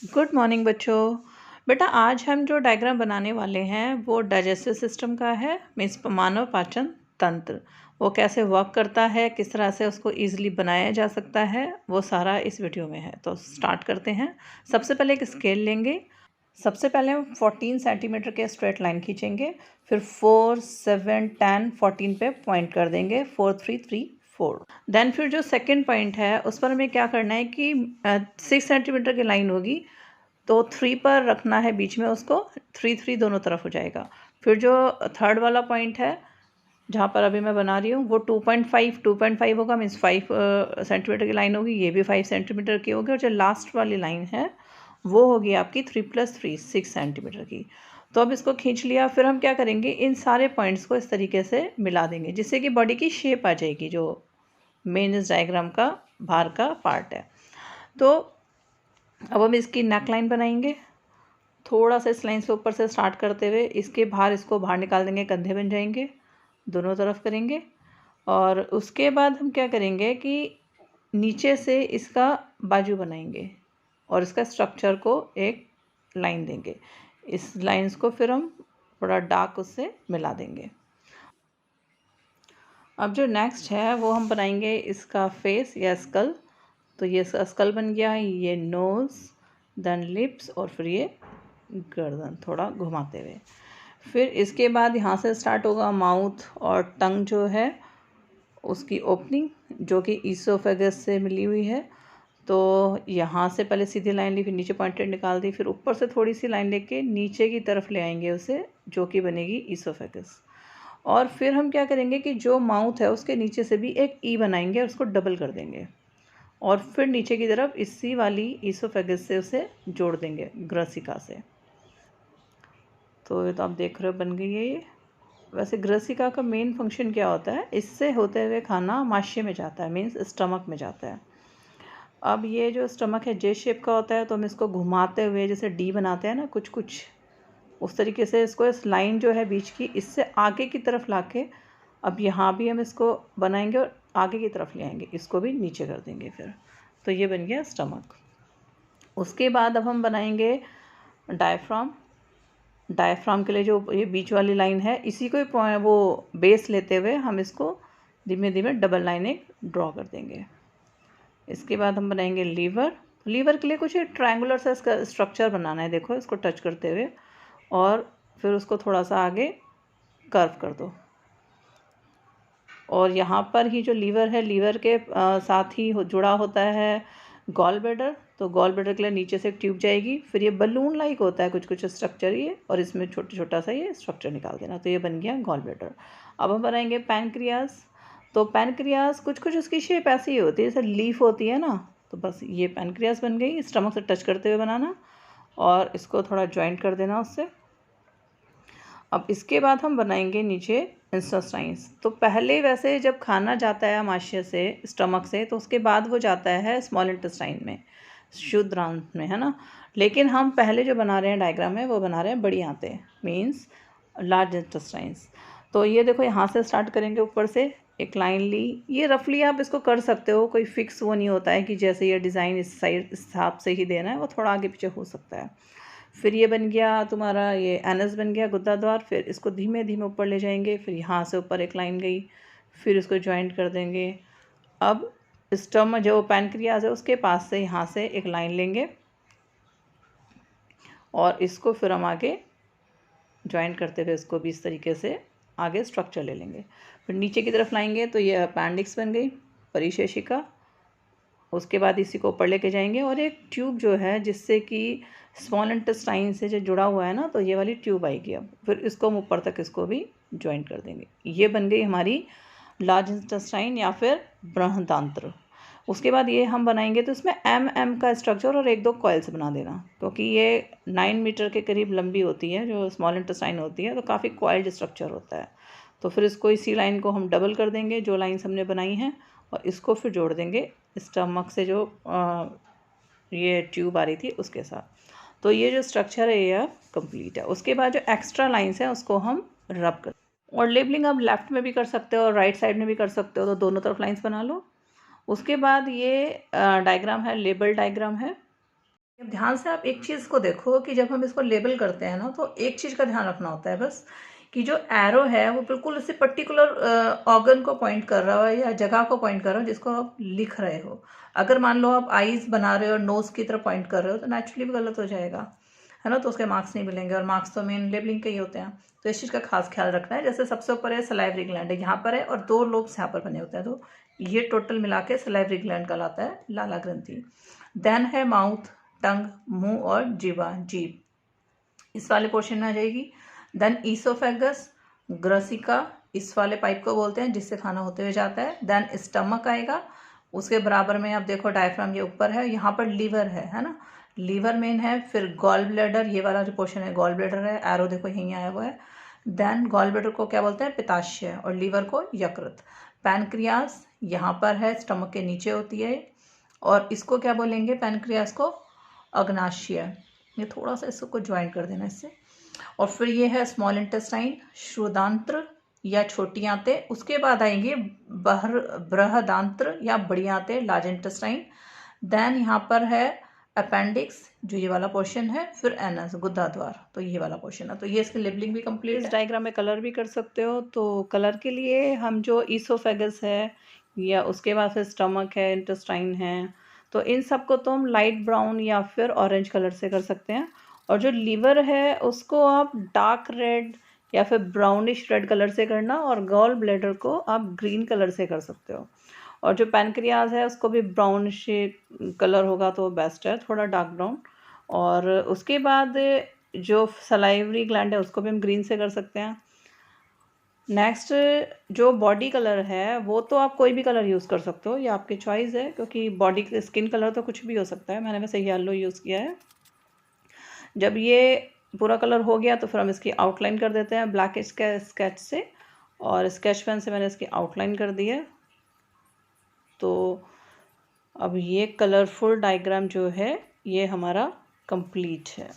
Good morning बच्चों। बेटा आज हम जो डायग्राम बनाने वाले हैं वो डाइजेस्टिव सिस्टम का है, मीन्स मानव पाचन तंत्र। वो कैसे वर्क करता है, किस तरह से उसको ईजिली बनाया जा सकता है, वो सारा इस वीडियो में है। तो स्टार्ट करते हैं। सबसे पहले एक स्केल लेंगे। सबसे पहले हम 14 सेंटीमीटर के स्ट्रेट लाइन खींचेंगे, फिर 4, 7, 10, 14 पे पॉइंट कर देंगे, 4, 3, 3, 4। देन फिर जो सेकंड पॉइंट है उस पर हमें क्या करना है कि 6 सेंटीमीटर की लाइन होगी तो 3 पर रखना है बीच में उसको, 3, 3 दोनों तरफ हो जाएगा। फिर जो थर्ड वाला पॉइंट है जहाँ पर अभी मैं बना रही हूँ वो 2.5 होगा, मीन्स 5 सेंटीमीटर की लाइन होगी, ये भी 5 सेंटीमीटर की होगी, और जो लास्ट वाली लाइन है वो होगी आपकी 3+3 6 सेंटीमीटर की। तो अब इसको खींच लिया। फिर हम क्या करेंगे, इन सारे पॉइंट्स को इस तरीके से मिला देंगे जिससे कि बॉडी की शेप आ जाएगी, जो मेन इस डायग्राम का बाहर का पार्ट है। तो अब हम इसकी नेक लाइन बनाएंगे। थोड़ा सा इस लाइन से ऊपर से स्टार्ट करते हुए इसके बाहर इसको बाहर निकाल देंगे, कंधे बन जाएंगे, दोनों तरफ करेंगे। और उसके बाद हम क्या करेंगे कि नीचे से इसका बाजू बनाएंगे और इसका स्ट्रक्चर को एक लाइन देंगे। इस लाइंस को फिर हम थोड़ा डार्क उससे मिला देंगे। अब जो नेक्स्ट है वो हम बनाएंगे इसका फेस या स्कल। तो ये स्कल बन गया, ये नोज़, देन लिप्स, और फिर ये गर्दन थोड़ा घुमाते हुए। फिर इसके बाद यहाँ से स्टार्ट होगा माउथ और टंग जो है उसकी ओपनिंग, जो कि ईसोफेगस से मिली हुई है। तो यहाँ से पहले सीधी लाइन ली, फिर नीचे पॉइंटेड निकाल दी, फिर ऊपर से थोड़ी सी लाइन लेके नीचे की तरफ ले आएंगे उसे, जो कि बनेगी ईसोफेगस। और फिर हम क्या करेंगे कि जो माउथ है उसके नीचे से भी एक ई बनाएंगे और उसको डबल कर देंगे, और फिर नीचे की तरफ इसी वाली ईसोफेगस से उसे जोड़ देंगे ग्रसिका से। तो ये तो आप देख रहे हो बन गई है ये। वैसे ग्रसिका का मेन फंक्शन क्या होता है, इससे होते हुए खाना माशय में जाता है, मीन्स स्टमक में जाता है। अब ये जो स्टमक है जे शेप का होता है, तो हम इसको घुमाते हुए जैसे डी बनाते हैं ना कुछ कुछ, उस तरीके से इसको इस लाइन जो है बीच की, इससे आगे की तरफ लाके अब यहाँ भी हम इसको बनाएंगे और आगे की तरफ ले आएंगे, इसको भी नीचे कर देंगे फिर। तो ये बन गया स्टमक। उसके बाद अब हम बनाएंगे डायफ्राम। डायफ्राम के लिए जो ये बीच वाली लाइन है, इसी को वो बेस लेते हुए हम इसको धीमे धीमे डबल लाइन एक ड्रॉ कर देंगे। इसके बाद हम बनाएंगे लीवर। लीवर के लिए कुछ ट्रायंगुलर सा इसका स्ट्रक्चर बनाना है, देखो इसको टच करते हुए, और फिर उसको थोड़ा सा आगे कर्व कर दो। और यहाँ पर ही जो लीवर है, लीवर के साथ ही जुड़ा होता है गॉल ब्लैडर। तो गॉल ब्लैडर के लिए नीचे से एक ट्यूब जाएगी, फिर ये बलून लाइक होता है कुछ कुछ स्ट्रक्चर ये, और इसमें छोटा छोटा सा ये स्ट्रक्चर निकाल देना। तो ये बन गया गॉल ब्लैडर। अब हम बनाएंगे पैनक्रियास। तो पैनक्रियास कुछ कुछ उसकी शेप ऐसी ही होती है, जैसे लीफ होती है ना, तो बस ये पैनक्रियास बन गई। स्टमक से टच करते हुए बनाना और इसको थोड़ा जॉइंट कर देना उससे। अब इसके बाद हम बनाएंगे नीचे इंटेस्टाइन्स। तो पहले वैसे जब खाना जाता है आमाशय से, स्टमक से, तो उसके बाद वो जाता है स्मॉल इंटेस्टाइन में, क्षुद्रांत में, है ना। लेकिन हम पहले जो बना रहे हैं डायग्राम में, वो बना रहे हैं बड़ी आंतें, मीन्स लार्ज इंटेस्टाइन्स। तो ये देखो यहाँ से स्टार्ट करेंगे, ऊपर से एक लाइन ली। ये रफली आप इसको कर सकते हो, कोई फिक्स वो नहीं होता है कि जैसे ये डिज़ाइन इस साइड इस हिसाब से ही देना है, वो थोड़ा आगे पीछे हो सकता है। फिर ये बन गया तुम्हारा, ये एनस बन गया गुद्दा द्वार। फिर इसको धीमे धीमे ऊपर ले जाएंगे, फिर यहाँ से ऊपर एक लाइन गई, फिर इसको जॉइंट कर देंगे। अब स्टमक जो पैनक्रियाज है उसके पास से यहाँ से एक लाइन लेंगे और इसको फिर हम आगे जॉइंट करते हुए इसको भी इस तरीके से आगे स्ट्रक्चर ले लेंगे। फिर नीचे की तरफ लाएंगे तो ये अपेंडिक्स बन गई, परिशेषिका। उसके बाद इसी को ऊपर लेके जाएंगे और एक ट्यूब जो है जिससे कि स्मॉल इंटेस्टाइन से जो जुड़ा हुआ है ना, तो ये वाली ट्यूब आएगी। अब फिर इसको हम ऊपर तक इसको भी ज्वाइंट कर देंगे। ये बन गई हमारी लार्ज इंटेस्टाइन या फिर बृहदांत्र। उसके बाद ये हम बनाएंगे तो इसमें एम का स्ट्रक्चर और 1-2 कॉइल्स बना देना, क्योंकि ये 9 मीटर के करीब लंबी होती है जो स्मॉल इंटेस्टाइन होती है, तो काफ़ी कॉइल्ड स्ट्रक्चर होता है। तो फिर इसको इसी लाइन को हम डबल कर देंगे, जो लाइन्स हमने बनाई हैं, और इसको फिर जोड़ देंगे स्टमक से जो ये ट्यूब आ रही थी उसके साथ। तो ये जो स्ट्रक्चर है ये अब कंप्लीट है। उसके बाद जो एक्स्ट्रा लाइन्स हैं उसको हम रब कर, और लेबलिंग आप लेफ़्ट में भी कर सकते हो और राइट साइड में भी कर सकते हो, तो दोनों तरफ लाइन्स बना लो। उसके बाद ये डायग्राम है, लेबल डायग्राम है। अब ध्यान से आप एक चीज़ को देखो कि जब हम इसको लेबल करते हैं ना, तो एक चीज़ का ध्यान रखना होता है बस, कि जो एरो है वो बिल्कुल उसी पर्टिकुलर ऑर्गन को पॉइंट कर रहा हो या जगह को पॉइंट कर रहा हो जिसको आप लिख रहे हो। अगर मान लो आप आईज बना रहे हो और नोज की तरफ पॉइंट कर रहे हो तो नेचुरली भी गलत हो जाएगा, है ना, तो उसके मार्क्स नहीं मिलेंगे, और मार्क्स तो मेन लेबलिंग के ही होते हैं। तो इस चीज़ का खास ख्याल रखना है। जैसे सबसे ऊपर है सलाइवरी ग्लैंड, है यहाँ पर है, और 2 लोब्स यहाँ पर बने होते हैं, तो ये टोटल मिला के सलाइवरी ग्लैंड कहलाता है, लाला ग्रंथि। देन है माउथ, टंग, मुंह और जीवा, जीभ, इस वाले पोर्शन में आ जाएगी। देन ईसोफेगस, ग्रसिका, इस वाले पाइप को बोलते हैं जिससे खाना होते हुए जाता है। देन स्टमक आएगा, उसके बराबर में आप देखो डायफ्राम ये ऊपर है, यहाँ पर लीवर है ना, लीवर मेन है। फिर गॉल ब्लैडर, ये वाला जो पोर्शन है गॉल ब्लैडर है, एरो देखो यहीं आया हुआ है। देन गॉल ब्लैडर को क्या बोलते हैं, पित्ताशय, और लीवर को यकृत। पैनक्रियास यहाँ पर है, स्टमक के नीचे होती है, और इसको क्या बोलेंगे, पैनक्रियास को अग्नाशय। ये थोड़ा सा इसको ज्वाइन कर देना इससे। और फिर ये है स्मॉल इंटेस्टाइन, श्रुदांत्र या छोटी आंतें। उसके बाद आएंगे बृहदांत्र या बड़ी आंतें, लार्ज इंटेस्टाइन। देन यहाँ पर है अपेंडिक्स, जो ये वाला पोर्शन है। फिर एनस, गुद्दा द्वार, तो ये वाला पोर्शन है। तो ये इसकी लेबलिंग भी कंप्लीट है। इस डायग्राम में कलर भी कर सकते हो। तो कलर के लिए हम जो ईसोफेगस है, या उसके बाद फिर स्टमक है, इंटेस्टाइन है, तो इन सब को तो हम लाइट ब्राउन या फिर ऑरेंज कलर से कर सकते हैं। और जो लीवर है उसको आप डार्क रेड या फिर ब्राउनिश रेड कलर से करना, और गॉल ब्लैडर को आप ग्रीन कलर से कर सकते हो। और जो पैनक्रियाज है उसको भी ब्राउनिश कलर होगा तो बेस्ट है, थोड़ा डार्क ब्राउन। और उसके बाद जो सलाइवरी ग्लैंड है उसको भी हम ग्रीन से कर सकते हैं। नेक्स्ट जो बॉडी कलर है वो तो आप कोई भी कलर यूज़ कर सकते हो, ये आपकी चॉइस है, क्योंकि बॉडी स्किन कलर तो कुछ भी हो सकता है। मैंने वैसे येलो यूज़ किया है। जब ये पूरा कलर हो गया तो फिर हम इसकी आउटलाइन कर देते हैं ब्लैक स्केच से, और स्केच पेन से मैंने इसकी आउटलाइन कर दी है। तो अब ये कलरफुल डायग्राम जो है ये हमारा कंप्लीट है।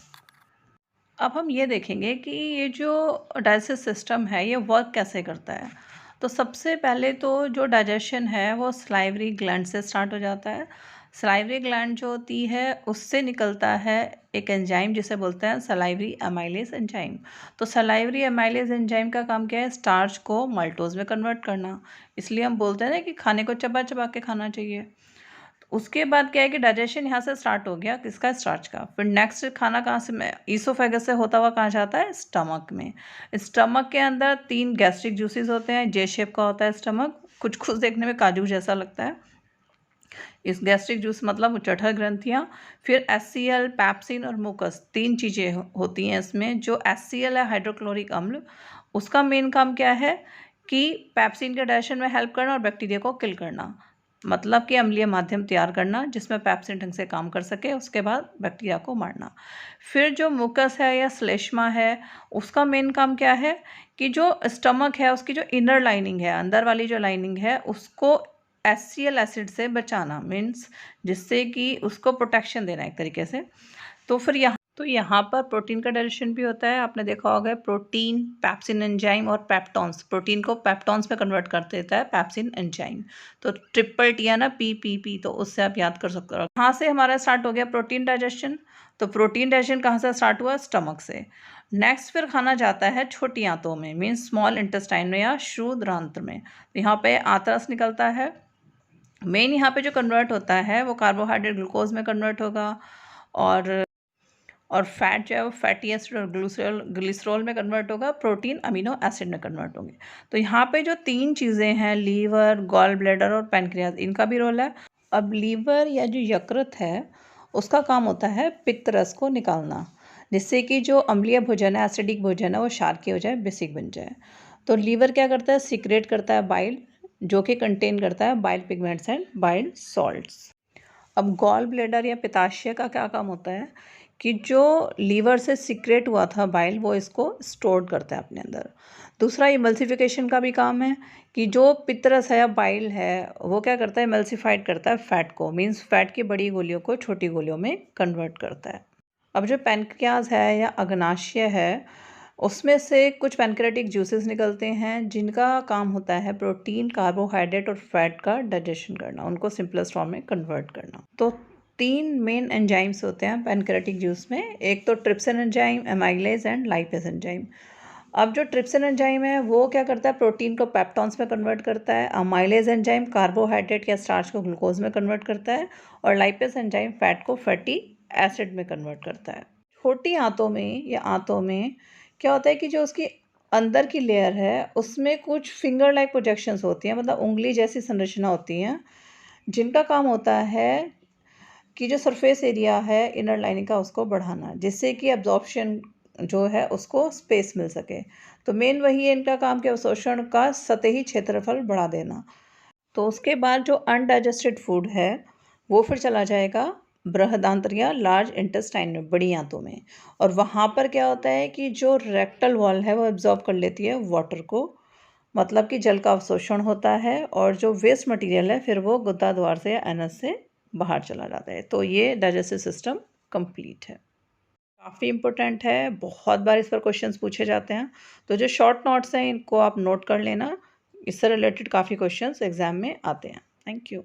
अब हम ये देखेंगे कि ये जो डाइजेस्टिव सिस्टम है ये वर्क कैसे करता है। तो सबसे पहले तो जो डाइजेशन है वो सलाइवरी ग्लैंड से स्टार्ट हो जाता है। सलाइवरी ग्लैंड जो होती है उससे निकलता है एक एंजाइम जिसे बोलते हैं सलाइवरी अमाइलेज एंजाइम। तो सलाइवरी अमाइलेज एंजाइम का काम क्या है, स्टार्च को माल्टोज में कन्वर्ट करना। इसलिए हम बोलते हैं ना कि खाने को चबा चबा के खाना चाहिए। उसके बाद क्या है कि डाइजेशन यहाँ से स्टार्ट हो गया, किसका, स्टार्च का। फिर नेक्स्ट खाना कहाँ से, ईसोफेगस से होता हुआ कहाँ जाता है, स्टमक में। स्टमक के अंदर 3 गैस्ट्रिक जूसेस होते हैं, जे शेप का होता है स्टमक, कुछ कुछ देखने में काजू जैसा लगता है। इस गैस्ट्रिक जूस मतलब जठर ग्रंथियाँ। फिर HCl, पैप्सिन और मुकस, 3 चीज़ें होती हैं इसमें। जो HCl है हाइड्रोक्लोरिक अम्ल, उसका मेन काम क्या है कि पैप्सिन के डाइजेशन में हेल्प करना और बैक्टीरिया को किल करना, मतलब कि अम्लीय माध्यम तैयार करना जिसमें पैप्सिन ढंग से काम कर सके, उसके बाद बैक्टीरिया को मारना। फिर जो मुकस है या श्लेष्मा है, उसका मेन काम क्या है कि जो स्टमक है उसकी जो इनर लाइनिंग है, अंदर वाली जो लाइनिंग है, उसको HCl एसिड से बचाना, मीन्स जिससे कि उसको प्रोटेक्शन देना एक तरीके से। तो फिर यहाँ पर प्रोटीन का डाइजेशन भी होता है। आपने देखा होगा प्रोटीन, पैप्सिन एंजाइम और पेप्टॉन्स, प्रोटीन को पेप्टॉन्स में कन्वर्ट कर देता है पैप्सिन एंजाइम। तो ट्रिपल टी है ना, PPP, तो उससे आप याद कर सकते हो। यहाँ से हमारा स्टार्ट हो गया प्रोटीन डाइजेशन। तो प्रोटीन डाइजेशन कहाँ से स्टार्ट हुआ, स्टमक से। नेक्स्ट फिर खाना जाता है छोटी आंतों में, मीन्स स्मॉल इंटेस्टाइन में या क्षुद्रांत्र में। तो यहाँ पे आंतरस निकलता है। मेन यहाँ पे जो कन्वर्ट होता है वो कार्बोहाइड्रेट ग्लूकोज में कन्वर्ट होगा, और फैट जो है वो फैटी एसिड और ग्लिसरॉल में कन्वर्ट होगा, प्रोटीन अमीनो एसिड में कन्वर्ट होंगे। तो यहाँ पे जो 3 चीज़ें हैं, लीवर, गॉल ब्लैडर और पैनक्रियाज, इनका भी रोल है। अब लीवर या जो यकृत है उसका काम होता है पित्त रस को निकालना, जिससे कि जो अम्लीय भोजन है, एसिडिक भोजन है, वो क्षारकीय हो जाए, बेसिक बन जाए। तो लीवर क्या करता है, सीक्रेट करता है बाइल, जो कि कंटेन करता है bile pigments and bile salts. अब गॉल ब्लैडर या पित्ताशय का क्या काम होता है कि जो लीवर से सीक्रेट हुआ था बाइल, वो इसको स्टोर करता है अपने अंदर। दूसरा इमल्सिफिकेशन का भी काम है कि जो पित्तरस है या बाइल है वो क्या करता है, इमल्सिफाइड करता है फैट को, मीन्स फैट की बड़ी गोलियों को छोटी गोलियों में कन्वर्ट करता है। अब जो पैनक्रियाज है या अग्नाशय है, उसमें से कुछ पैनक्रेटिक जूसेस निकलते हैं जिनका काम होता है प्रोटीन, कार्बोहाइड्रेट और फैट का डाइजेशन करना, उनको सिंपलेस्ट फॉर्म में कन्वर्ट करना। तो 3 मेन एंजाइम्स होते हैं पैनक्रेटिक जूस में, एक तो trypsin enzyme, amylase and lipase enzyme. अब जो ट्रिप्सिन एंजाइम है वो क्या करता है, प्रोटीन को पेप्टॉन्स में कन्वर्ट करता है। अमाइलेज एंजाइम कार्बोहाइड्रेट या स्टार्च को ग्लूकोज में कन्वर्ट करता है, और लाइपेज एंजाइम फैट को फैटी एसिड में कन्वर्ट करता है। छोटी आंतों में या आंतों में क्या होता है कि जो उसकी अंदर की लेयर है उसमें कुछ फिंगर लाइक प्रोजेक्शंस होती हैं, मतलब उंगली जैसी संरचना होती हैं, जिनका काम होता है कि जो सरफेस एरिया है इनर लाइनिंग का उसको बढ़ाना, जिससे कि एब्जॉर्प्शन जो है उसको स्पेस मिल सके। तो मेन वही है इनका काम कि अवशोषण का सतही क्षेत्रफल बढ़ा देना। तो उसके बाद जो अनडाइजेस्टेड फूड है वो फिर चला जाएगा बृहदांत्र या लार्ज इंटेस्टाइन में, बड़ी आंतों में, और वहाँ पर क्या होता है कि जो रेक्टल वॉल है वो एब्जॉर्ब कर लेती है वाटर को, मतलब कि जल का अवशोषण होता है, और जो वेस्ट मटेरियल है फिर वो गुद्दा द्वार से या एनस से बाहर चला जाता है। तो ये डाइजेस्टिव सिस्टम कंप्लीट है। काफ़ी इम्पोर्टेंट है, बहुत बार इस पर क्वेश्चंस पूछे जाते हैं, तो जो शॉर्ट नोट्स हैं इनको आप नोट कर लेना, इससे रिलेटेड काफ़ी क्वेश्चंस एग्जाम में आते हैं। Thank you.